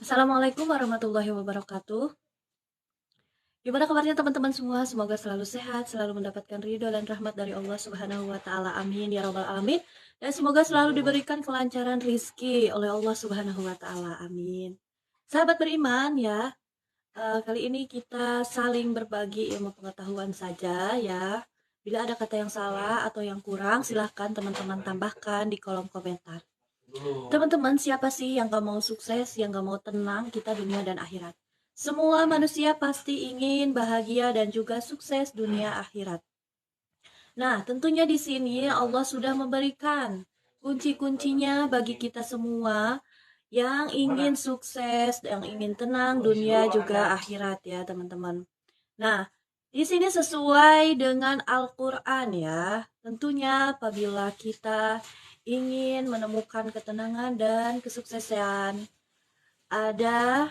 Assalamualaikum warahmatullahi wabarakatuh. Gimana kabarnya teman-teman semua? Semoga selalu sehat, selalu mendapatkan ridho dan rahmat dari Allah Subhanahu wa taala. Amin ya rabbal alamin. Dan semoga selalu diberikan kelancaran rizki oleh Allah Subhanahu wa taala. Amin. Sahabat beriman ya, kali ini kita saling berbagi ilmu pengetahuan saja ya. Bila ada kata yang salah atau yang kurang, silahkan teman-teman tambahkan di kolom komentar. Teman-teman, siapa sih yang gak mau sukses, yang gak mau tenang kita dunia dan akhirat? Semua manusia pasti ingin bahagia dan juga sukses dunia akhirat. Nah, tentunya di sini Allah sudah memberikan kunci-kuncinya bagi kita semua yang ingin sukses, yang ingin tenang dunia juga akhirat ya, teman-teman. Nah, di sini sesuai dengan Al-Quran ya. Tentunya apabila kita ingin menemukan ketenangan dan kesuksesan, ada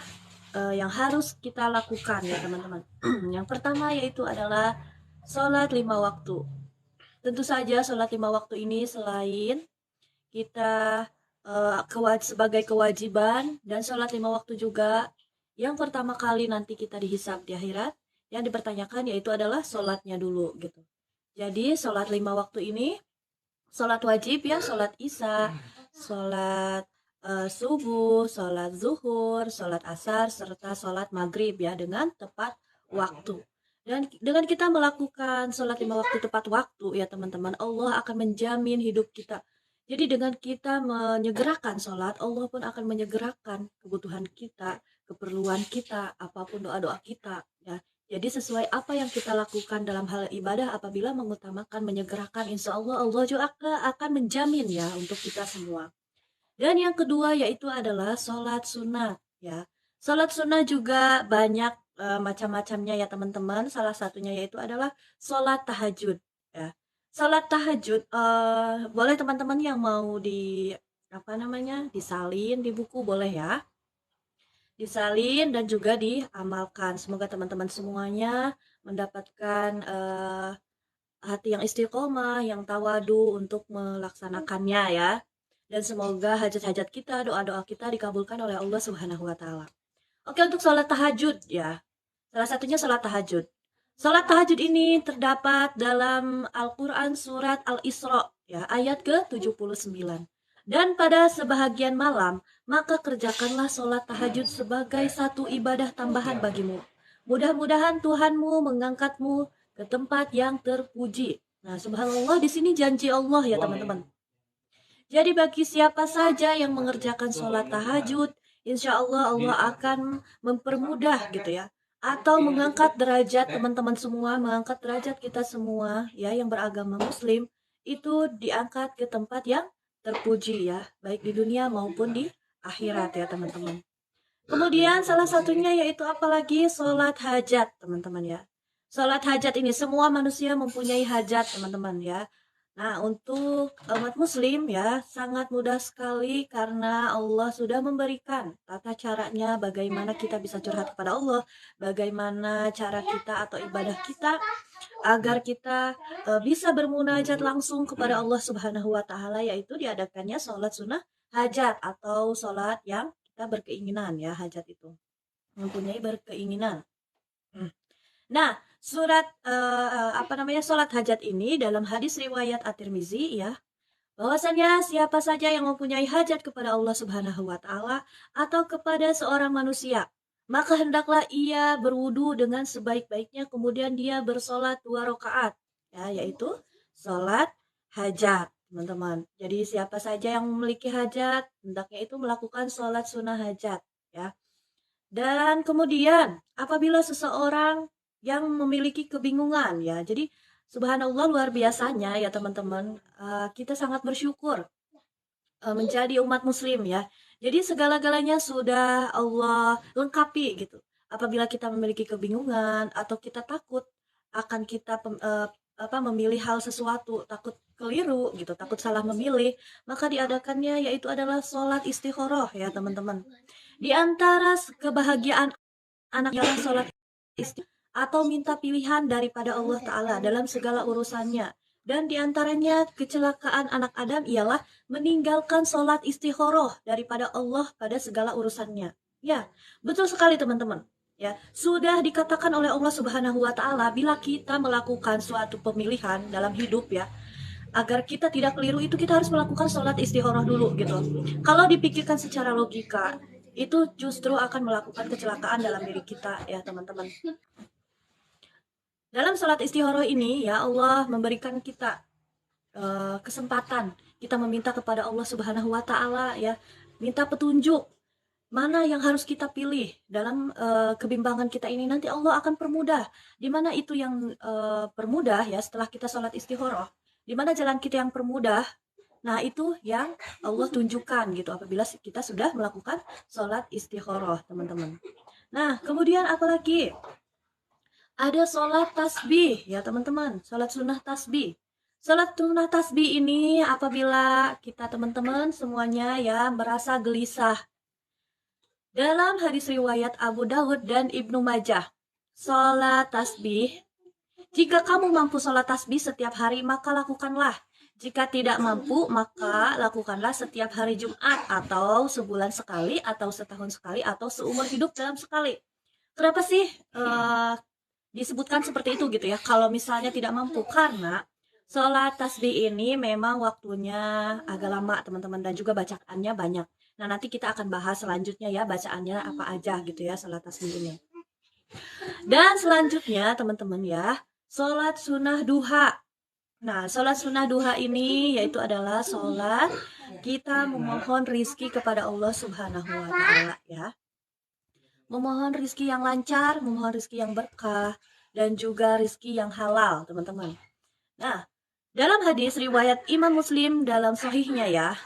yang harus kita lakukan ya teman-teman. Yang pertama yaitu adalah sholat 5 waktu. Tentu saja sholat 5 waktu ini selain kita sebagai kewajiban dan sholat 5 waktu juga, yang pertama kali nanti kita dihisab di akhirat, yang dipertanyakan yaitu adalah sholatnya dulu gitu. Jadi sholat 5 waktu ini sholat wajib ya, sholat isya, sholat subuh, sholat zuhur, sholat asar, serta sholat maghrib ya dengan tepat waktu. Dan dengan kita melakukan sholat 5 waktu tepat waktu ya teman-teman, Allah akan menjamin hidup kita. Jadi dengan kita menyegerakan sholat, Allah pun akan menyegerakan kebutuhan kita, keperluan kita, apapun doa-doa kita ya. Jadi sesuai apa yang kita lakukan dalam hal ibadah, apabila mengutamakan menyegerakan, insya Allah Allah juga akan menjamin ya untuk kita semua. Dan yang kedua yaitu adalah sholat sunat ya. Sholat sunat juga banyak macam-macamnya ya teman-teman. Salah satunya yaitu adalah sholat tahajud ya. Sholat tahajud boleh teman-teman yang mau di apa namanya disalin di buku boleh ya, disalin dan juga diamalkan. Semoga teman-teman semuanya mendapatkan hati yang istiqomah, yang tawadu untuk melaksanakannya ya. Dan semoga hajat-hajat kita, doa-doa kita dikabulkan oleh Allah Subhanahu wa taala. Oke, untuk sholat tahajud ya. Salah satunya sholat tahajud. Sholat tahajud ini terdapat dalam Al-Quran surat Al-Isra ya, ayat ke-79. Dan pada sebahagian malam, maka kerjakanlah sholat tahajud sebagai satu ibadah tambahan bagimu. Mudah-mudahan Tuhanmu mengangkatmu ke tempat yang terpuji. Nah, subhanallah, di sini janji Allah ya teman-teman. Jadi bagi siapa saja yang mengerjakan sholat tahajud, insya Allah Allah akan mempermudah gitu ya, atau mengangkat derajat teman-teman semua, mengangkat derajat kita semua ya yang beragama Muslim, itu diangkat ke tempat yang terpuji ya, baik di dunia maupun di akhirat ya teman-teman. Kemudian salah satunya yaitu apalagi sholat hajat teman-teman ya. Sholat hajat ini semua manusia mempunyai hajat teman-teman ya. Nah, untuk umat muslim ya sangat mudah sekali karena Allah sudah memberikan tata caranya bagaimana kita bisa curhat kepada Allah, bagaimana cara kita atau ibadah kita agar kita bisa bermunajat langsung kepada Allah Subhanahu wa taala, yaitu diadakannya sholat sunnah hajat atau sholat yang kita berkeinginan ya, hajat itu mempunyai berkeinginan. Nah, surat apa namanya sholat hajat ini dalam hadis riwayat At-Tirmizi ya, bahwasanya siapa saja yang mempunyai hajat kepada Allah Subhanahu wa taala atau kepada seorang manusia, maka hendaklah ia berwudu dengan sebaik-baiknya, kemudian dia bersolat 2 rakaat ya, yaitu sholat hajat teman-teman. Jadi siapa saja yang memiliki hajat hendaknya itu melakukan sholat sunnah hajat ya. Dan kemudian apabila seseorang yang memiliki kebingungan ya, jadi subhanallah luar biasanya ya teman-teman, kita sangat bersyukur menjadi umat muslim ya. Jadi segala-galanya sudah Allah lengkapi gitu. Apabila kita memiliki kebingungan atau kita takut akan kita memilih hal sesuatu, takut keliru gitu, takut salah memilih, maka diadakannya yaitu adalah sholat istikharah ya teman-teman. Di antara kebahagiaan anak yang sholat istikharah atau minta pilihan daripada Allah Ta'ala dalam segala urusannya. Dan diantaranya kecelakaan anak Adam ialah meninggalkan sholat istikharah daripada Allah pada segala urusannya. Ya, betul sekali teman-teman. Ya, sudah dikatakan oleh Allah Subhanahu wa taala bila kita melakukan suatu pemilihan dalam hidup ya, agar kita tidak keliru itu kita harus melakukan sholat istikharah dulu gitu. Kalau dipikirkan secara logika, itu justru akan melakukan kecelakaan dalam diri kita ya teman-teman. Dalam sholat istikharah ini ya Allah memberikan kita kesempatan kita meminta kepada Allah Subhanahu wa taala ya, minta petunjuk mana yang harus kita pilih dalam kebimbangan kita ini. Nanti Allah akan permudah. Di mana itu yang permudah ya setelah kita sholat istikharah. Di mana jalan kita yang permudah. Nah itu yang Allah tunjukkan gitu apabila kita sudah melakukan sholat istikharah teman-teman. Nah kemudian apalagi ada sholat tasbih ya teman-teman. Sholat sunnah tasbih. Sholat sunnah tasbih ini apabila kita teman-teman semuanya ya merasa gelisah. Dalam hadis riwayat Abu Dawud dan Ibnu Majah, sholat tasbih, jika kamu mampu sholat tasbih setiap hari, maka lakukanlah. Jika tidak mampu, maka lakukanlah setiap hari Jumat, atau sebulan sekali, atau setahun sekali, atau seumur hidup dalam sekali. Kenapa sih disebutkan seperti itu gitu ya? Kalau misalnya tidak mampu, karena sholat tasbih ini memang waktunya agak lama teman-teman dan juga bacaannya banyak. Nah nanti kita akan bahas selanjutnya ya bacaannya apa aja gitu ya sholat tasbih ini. Dan selanjutnya teman-teman ya sholat sunnah duha. Nah sholat sunnah duha ini yaitu adalah sholat kita memohon rizki kepada Allah Subhanahu Wa Taala ya. Memohon rizki yang lancar, memohon rizki yang berkah, dan juga rizki yang halal teman-teman. Nah dalam hadis riwayat Imam Muslim dalam sahihnya ya,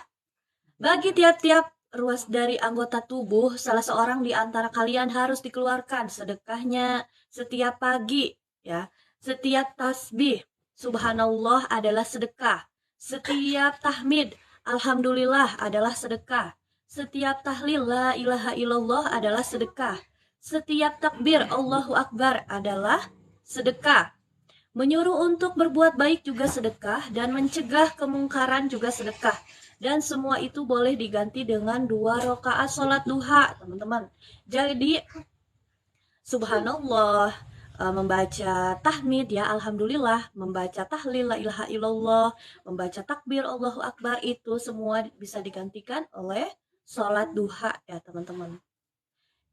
bagi tiap-tiap ruas dari anggota tubuh, salah seorang di antara kalian harus dikeluarkan sedekahnya setiap pagi ya. Setiap tasbih subhanallah adalah sedekah. Setiap tahmid alhamdulillah adalah sedekah. Setiap tahlil la ilaha illallah adalah sedekah. Setiap takbir Allahu akbar adalah sedekah. Menyuruh untuk berbuat baik juga sedekah dan mencegah kemungkaran juga sedekah. Dan semua itu boleh diganti dengan 2 rakaat sholat duha, teman-teman. Jadi, subhanallah, membaca tahmid ya, alhamdulillah, membaca tahlil la ilaha illallah, membaca takbir Allahu akbar itu semua bisa digantikan oleh sholat duha ya, teman-teman.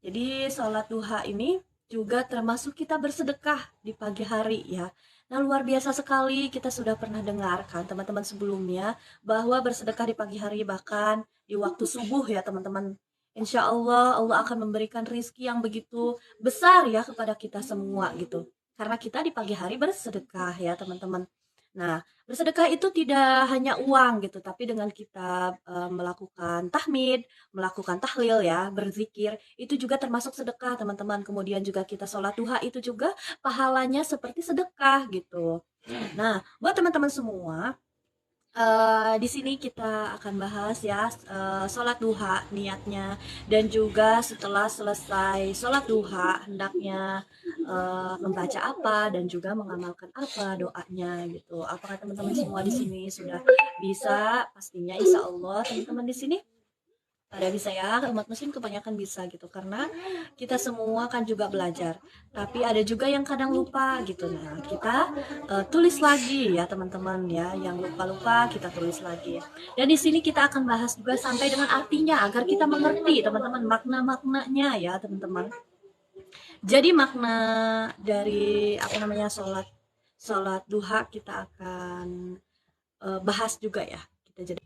Jadi sholat duha ini juga termasuk kita bersedekah di pagi hari ya. Nah luar biasa sekali kita sudah pernah dengarkan teman-teman sebelumnya bahwa bersedekah di pagi hari bahkan di waktu subuh ya teman-teman. Insya Allah Allah akan memberikan rizki yang begitu besar ya kepada kita semua gitu. Karena kita di pagi hari bersedekah ya teman-teman. Nah, bersedekah itu tidak hanya uang gitu, tapi dengan kita melakukan tahmid, melakukan tahlil ya, berzikir, itu juga termasuk sedekah teman-teman. Kemudian juga kita sholat duha itu juga pahalanya seperti sedekah gitu. Nah, buat teman-teman semua, di sini kita akan bahas ya sholat duha niatnya dan juga setelah selesai sholat duha hendaknya membaca apa dan juga mengamalkan apa doanya gitu. Apakah teman-teman semua di sini sudah bisa? Pastinya insya Allah teman-teman di sini pada bisa ya, umat muslim kebanyakan bisa gitu karena kita semua kan juga belajar tapi ada juga yang kadang lupa gitu. Nah kita tulis lagi ya teman-teman ya, yang lupa-lupa kita tulis lagi dan di sini kita akan bahas juga sampai dengan artinya agar kita mengerti teman-teman makna-maknanya ya teman-teman. Jadi makna dari apa namanya sholat sholat duha kita akan bahas juga ya kita. Jadi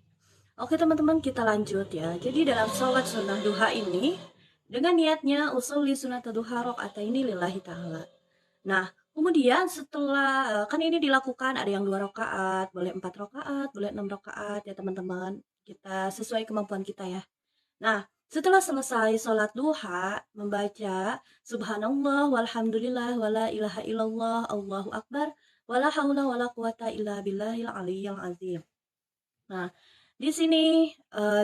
oke teman-teman kita lanjut ya. Jadi dalam sholat sunnah duha ini dengan niatnya usul sunat duha ini lillahi ta'ala. Nah kemudian setelah kan ini dilakukan ada yang 2 rakaat, boleh 4 rakaat, boleh 6 rakaat ya teman-teman. Kita sesuai kemampuan kita ya. Nah setelah selesai sholat duha membaca subhanallah walhamdulillah wala ilaha illallah Allahu akbar wala haula wala quwata illa billahil aliyyil azim. Nah di sini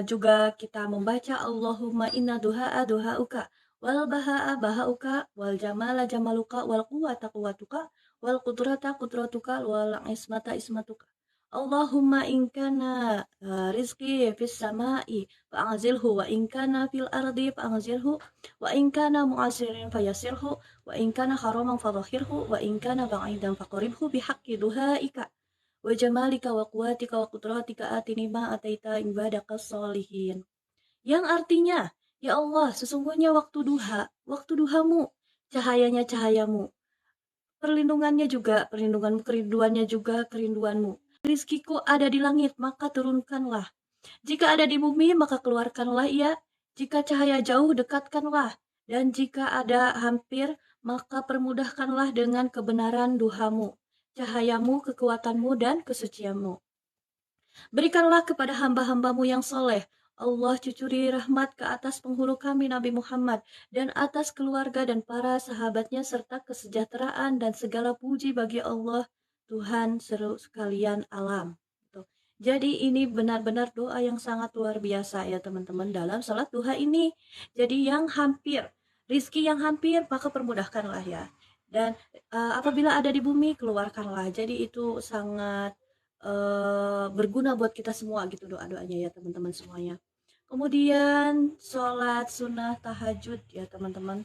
juga kita membaca Allahumma inna duha'a duha'uka wal baha'a baha'uka wal jamala jamaluka wal quwwata quwwatuka wal qudrata qudratuka wal ismata ismatuka. Allahumma in kana rizqi fis sama'i fa'anzilhu wa in kana fil ardi fa'anzilhu wa in kana mu'asirin fayassirhu wa in kana haraman fadhahirhu wa in kana ba'idan faqribhu bihaqqi duhaika wa jamalika wa quwwatika wa qudratika atini ma ataita ibadakas sholihin. Yang artinya, ya Allah, sesungguhnya waktu duhamu, cahayanya cahayamu, perlindungannya juga, perlindunganmu, kerinduannya juga kerinduanmu. Rizkiku ada di langit, maka turunkanlah. Jika ada di bumi, maka keluarkanlah ia. Jika cahaya jauh, dekatkanlah. Dan jika ada hampir, maka permudahkanlah dengan kebenaran duhamu, cahayamu, kekuatanmu, dan kesucianmu. Berikanlah kepada hamba-hambamu yang soleh. Allah cucuri rahmat ke atas penghulu kami Nabi Muhammad dan atas keluarga dan para sahabatnya serta kesejahteraan dan segala puji bagi Allah Tuhan seru sekalian alam. Tuh. Jadi ini benar-benar doa yang sangat luar biasa ya teman-teman dalam salat duha ini. Jadi yang hampir, rizki yang hampir maka permudahkanlah ya. Dan apabila ada di bumi keluarkanlah. Jadi itu sangat berguna buat kita semua gitu doa-doanya ya teman-teman semuanya. Kemudian sholat sunnah tahajud ya teman-teman,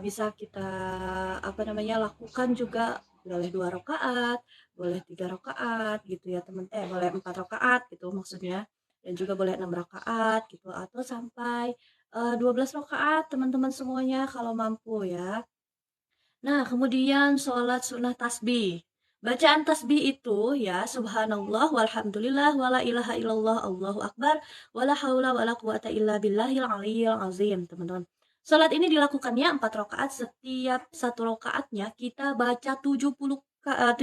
bisa kita lakukan juga, boleh 2 rakaat, boleh 3 rakaat gitu ya teman, boleh 4 rakaat gitu maksudnya, dan juga boleh 6 rakaat gitu atau sampai 12 rakaat teman-teman semuanya kalau mampu ya. Nah, kemudian sholat sunnah tasbih. Bacaan tasbih itu ya subhanallah walhamdulillah wala ilaha illallah Allahu akbar wala haula wala quwata illa billahil aliyyil azim, teman-teman. Sholat ini dilakukannya 4 rakaat, setiap satu rakaatnya kita baca 75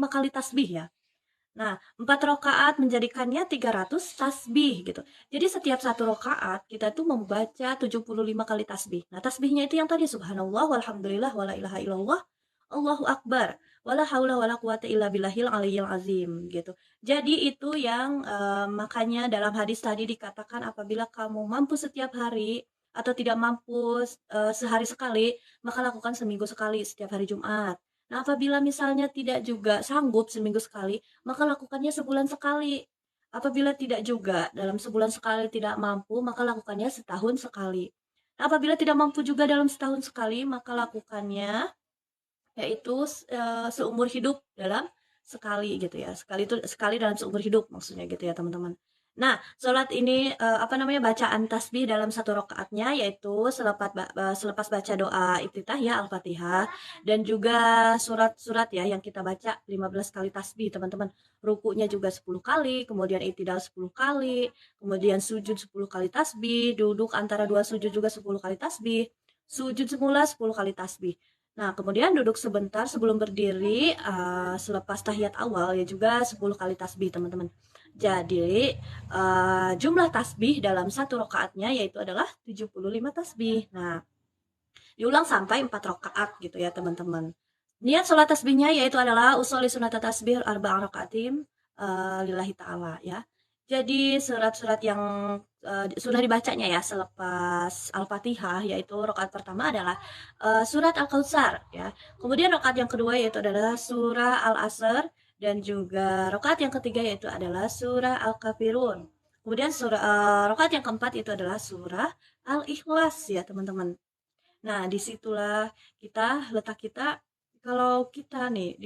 kali tasbih ya. Nah, 4 rakaat menjadikannya 300 tasbih gitu. Jadi setiap satu rakaat kita tuh membaca 75 kali tasbih. Nah, tasbihnya itu yang tadi subhanallah walhamdulillah wala ilaha illallah Allahu akbar wala haula wala quwata illa billahil aliyyil azim gitu. Jadi itu yang makanya dalam hadis tadi dikatakan apabila kamu mampu setiap hari atau tidak mampu sehari sekali, maka lakukan seminggu sekali setiap hari Jumat. Nah, apabila misalnya tidak juga sanggup seminggu sekali, maka lakukannya sebulan sekali. Apabila tidak juga dalam sebulan sekali tidak mampu, maka lakukannya setahun sekali. Nah, apabila tidak mampu juga dalam setahun sekali, maka lakukannya yaitu seumur hidup dalam sekali gitu ya. Sekali itu sekali dalam seumur hidup maksudnya gitu ya, teman-teman. Nah, sholat ini bacaan tasbih dalam satu rakaatnya yaitu selepas baca doa iftitah ya Al-Fatihah dan juga surat-surat ya yang kita baca 15 kali tasbih, teman-teman. Rukunya juga 10 kali, kemudian i'tidal 10 kali, kemudian sujud 10 kali tasbih, duduk antara dua sujud juga 10 kali tasbih, sujud semula 10 kali tasbih. Nah, kemudian duduk sebentar sebelum berdiri, selepas tahiyat awal ya juga 10 kali tasbih, teman-teman. Jadi, jumlah tasbih dalam satu rakaatnya yaitu adalah 75 tasbih. Nah, diulang sampai 4 rakaat gitu ya, teman-teman. Niat sholat tasbihnya yaitu adalah usolli sunat tasbih arba'ah rakaatim lillahi ta'ala ya. Jadi surat-surat yang sudah dibacanya ya selepas Al-Fatihah yaitu rakaat pertama adalah surat Al-Kautsar ya. Kemudian rakaat yang kedua yaitu adalah surah Al-Asr dan juga rakaat yang ketiga yaitu adalah surah Al-Kafirun. Kemudian surah rakaat yang keempat itu adalah surah Al-Ikhlas ya, teman-teman. Nah, disitulah letak kita kalau kita nih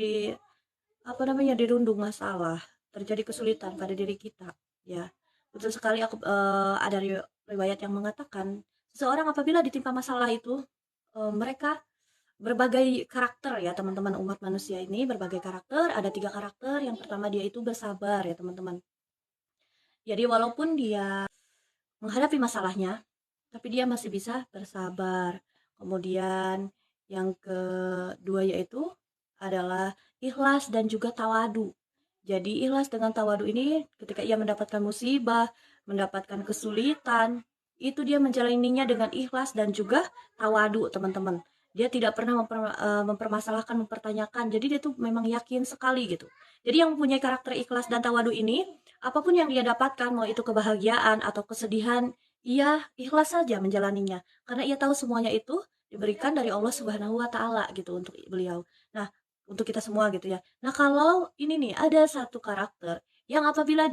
dirundung masalah, terjadi kesulitan pada diri kita, ya. Betul sekali ada riwayat yang mengatakan seseorang apabila ditimpa masalah itu mereka berbagai karakter ya teman-teman, umat manusia ini berbagai karakter, ada 3 karakter. Yang pertama dia itu bersabar ya teman-teman. Jadi walaupun dia menghadapi masalahnya, tapi dia masih bisa bersabar. Kemudian yang kedua yaitu adalah ikhlas dan juga tawadu. Jadi ikhlas dengan tawadu ini ketika ia mendapatkan musibah, mendapatkan kesulitan, itu dia menjalaninya dengan ikhlas dan juga tawadu, teman-teman. Dia tidak pernah mempermasalahkan, mempertanyakan. Jadi dia tuh memang yakin sekali gitu. Jadi yang mempunyai karakter ikhlas dan tawadu ini, apapun yang dia dapatkan, mau itu kebahagiaan atau kesedihan, ia ikhlas saja menjalaninya. Karena ia tahu semuanya itu diberikan dari Allah Subhanahu wa taala gitu untuk beliau. Nah, untuk kita semua gitu ya. Nah, kalau ini nih ada satu karakter yang apabila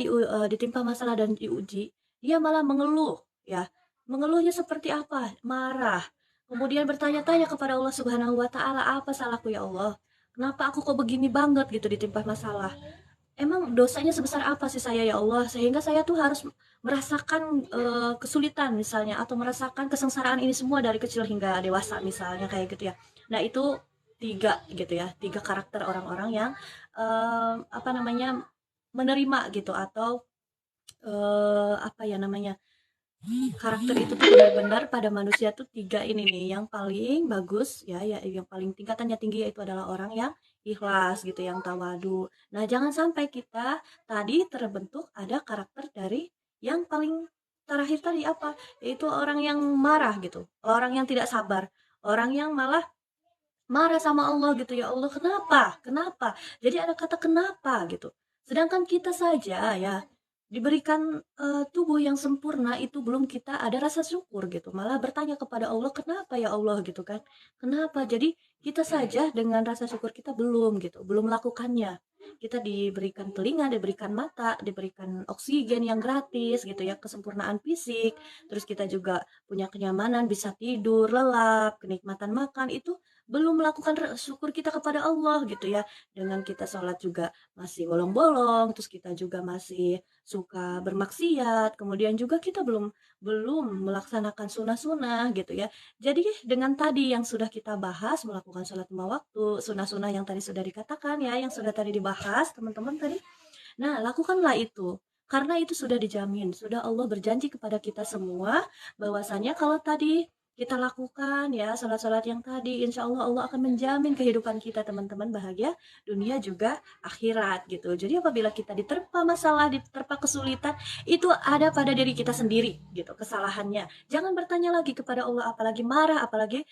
ditimpa masalah dan diuji, dia malah mengeluh ya. Mengeluhnya seperti apa? Marah. Kemudian bertanya-tanya kepada Allah Subhanahu wa taala, "Apa salahku ya Allah? Kenapa aku kok begini banget gitu ditimpa masalah? Emang dosanya sebesar apa sih saya ya Allah, sehingga saya tuh harus merasakan, kesulitan misalnya atau merasakan kesengsaraan ini semua dari kecil hingga dewasa misalnya kayak gitu ya. Nah itu 3 gitu ya, 3 karakter orang-orang yang, apa namanya, menerima gitu atau, apa ya namanya, karakter itu tuh benar-benar pada manusia tuh 3 ini nih yang paling bagus ya, yang paling tingkatannya tinggi yaitu adalah orang yang ikhlas gitu, yang tawadu. Nah, jangan sampai kita tadi terbentuk ada karakter dari yang paling terakhir tadi apa? Yaitu orang yang marah gitu, orang yang tidak sabar, orang yang malah marah sama Allah gitu, "Ya Allah, kenapa? Kenapa?" Jadi ada kata kenapa gitu. Sedangkan kita saja ya diberikan, tubuh yang sempurna itu belum kita ada rasa syukur gitu, malah bertanya kepada Allah, "Kenapa ya Allah?" Gitu kan. Kenapa? Jadi kita saja dengan rasa syukur kita belum gitu, belum melakukannya. Kita diberikan telinga, diberikan mata, diberikan oksigen yang gratis gitu ya, kesempurnaan fisik, terus kita juga punya kenyamanan, bisa tidur, lelap, kenikmatan makan, itu belum melakukan syukur kita kepada Allah gitu ya. Dengan kita sholat juga masih bolong-bolong, terus kita juga masih suka bermaksiat, kemudian juga kita belum belum melaksanakan sunnah-sunnah gitu ya. Jadi dengan tadi yang sudah kita bahas, melakukan sholat lima waktu, sunnah-sunnah yang tadi sudah dikatakan ya, yang sudah tadi dibahas teman-teman tadi. Nah, lakukanlah itu. Karena itu sudah dijamin, sudah Allah berjanji kepada kita semua bahwasanya kalau tadi kita lakukan ya salat-salat yang tadi, insya Allah Allah akan menjamin kehidupan kita teman-teman bahagia dunia juga akhirat gitu. Jadi apabila kita diterpa masalah, diterpa kesulitan, itu ada pada diri kita sendiri gitu kesalahannya. Jangan bertanya lagi kepada Allah, apalagi marah, apalagi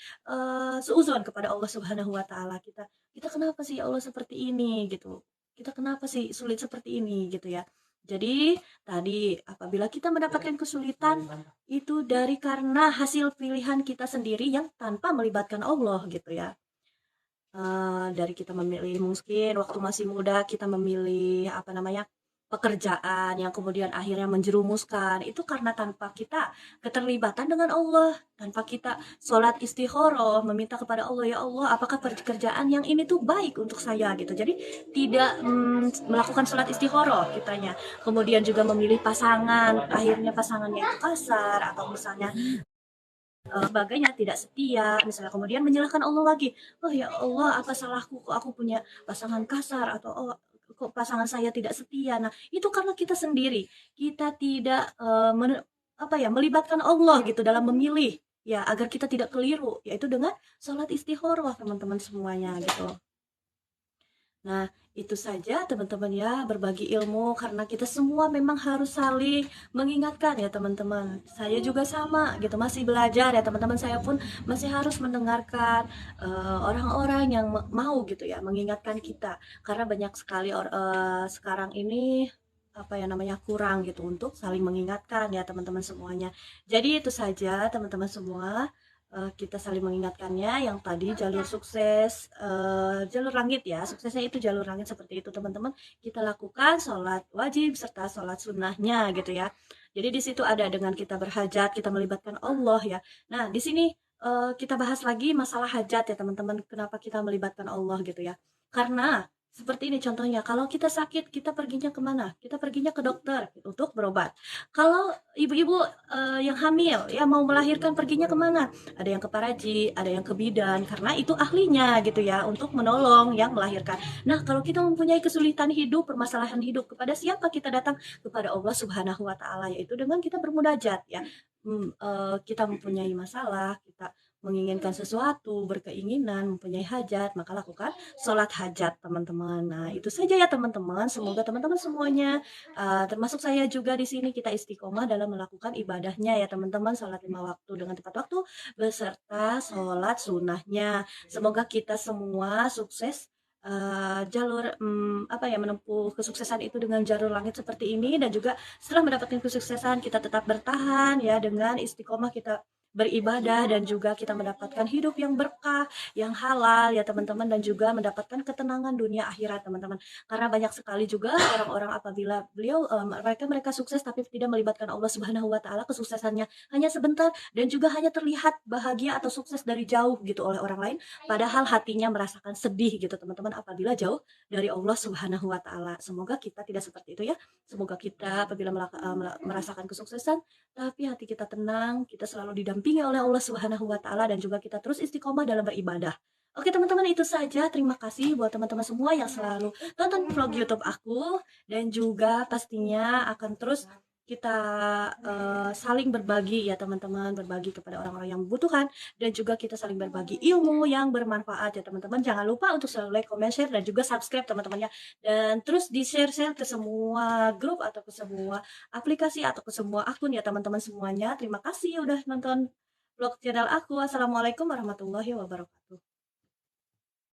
seuzon kepada Allah Subhanahu wa taala. Kita kenapa sih ya Allah seperti ini gitu. Kita kenapa sih sulit seperti ini gitu ya. Jadi tadi apabila kita mendapatkan kesulitan itu dari karena hasil pilihan kita sendiri yang tanpa melibatkan Allah gitu ya. Dari kita memilih mungkin waktu masih muda kita memilih apa namanya pekerjaan yang kemudian akhirnya menjerumuskan itu karena tanpa kita keterlibatan dengan Allah, tanpa kita sholat istikharah meminta kepada Allah, ya Allah apakah pekerjaan yang ini tuh baik untuk saya gitu. Jadi tidak melakukan sholat istikharah kitanya, kemudian juga memilih pasangan akhirnya pasangannya itu kasar atau misalnya sebagainya, tidak setia, misalnya kemudian menyalahkan Allah lagi. "Oh ya Allah, apa salahku kok aku punya pasangan kasar?" Atau, "Oh, kok pasangan saya tidak setia?" Nah, itu karena kita sendiri, kita tidak, apa ya, melibatkan Allah gitu dalam memilih, ya agar kita tidak keliru, yaitu dengan sholat istikharah teman-teman semuanya gitu. Nah, itu saja teman-teman ya, berbagi ilmu karena kita semua memang harus saling mengingatkan ya teman-teman. Saya juga sama gitu, masih belajar ya teman-teman. Saya pun masih harus mendengarkan orang-orang yang mau gitu ya mengingatkan kita karena banyak sekali sekarang ini apa ya namanya kurang gitu untuk saling mengingatkan ya teman-teman semuanya. Jadi itu saja teman-teman semua. Kita saling mengingatkannya yang tadi jalur sukses, jalur langit ya, suksesnya itu jalur langit seperti itu teman-teman. Kita lakukan sholat wajib serta sholat sunnahnya gitu ya. Jadi di situ ada dengan kita berhajat, kita melibatkan Allah ya. Nah di sini kita bahas lagi masalah hajat ya teman-teman. Kenapa kita melibatkan Allah gitu ya? Karena seperti ini contohnya, kalau kita sakit, kita perginya kemana? Kita perginya ke dokter untuk berobat. Kalau ibu-ibu yang hamil, ya mau melahirkan perginya kemana? Ada yang ke paraji, ada yang ke bidan, karena itu ahlinya gitu ya untuk menolong yang melahirkan. Nah, kalau kita mempunyai kesulitan hidup, permasalahan hidup, kepada siapa kita datang? Kepada Allah Subhanahu wa taala, yaitu dengan kita bermunajat ya. Kita mempunyai masalah, kita menginginkan sesuatu, berkeinginan, mempunyai hajat, maka lakukan sholat hajat teman-teman. Nah, itu saja ya teman-teman. Semoga teman-teman semuanya, termasuk saya juga di sini kita istiqomah dalam melakukan ibadahnya ya teman-teman, sholat lima waktu dengan tepat waktu beserta sholat sunnahnya. Semoga kita semua sukses jalur apa ya menempuh kesuksesan itu dengan jalur langit seperti ini dan juga setelah mendapatkan kesuksesan kita tetap bertahan ya dengan istiqomah kita beribadah dan juga kita mendapatkan hidup yang berkah, yang halal ya teman-teman, dan juga mendapatkan ketenangan dunia akhirat teman-teman. Karena banyak sekali juga orang-orang apabila mereka sukses tapi tidak melibatkan Allah Subhanahu wa taala, kesuksesannya hanya sebentar dan juga hanya terlihat bahagia atau sukses dari jauh gitu oleh orang lain, padahal hatinya merasakan sedih gitu teman-teman apabila jauh dari Allah Subhanahu wa taala. Semoga kita tidak seperti itu ya. Semoga kita apabila merasakan kesuksesan tapi hati kita tenang, kita selalu didampingi oleh Allah Subhanahu wa taala dan juga kita terus istiqomah dalam beribadah. Oke teman-teman, itu saja. Terima kasih buat teman-teman semua yang selalu tonton vlog YouTube aku dan juga pastinya akan terus kita saling berbagi ya teman-teman, berbagi kepada orang-orang yang membutuhkan dan juga kita saling berbagi ilmu yang bermanfaat ya teman-teman. Jangan lupa untuk selalu like, comment, share dan juga subscribe teman-teman ya. Dan terus di-share-share ke semua grup atau ke semua aplikasi atau ke semua akun ya teman-teman semuanya. Terima kasih udah nonton vlog channel aku. Assalamualaikum warahmatullahi wabarakatuh.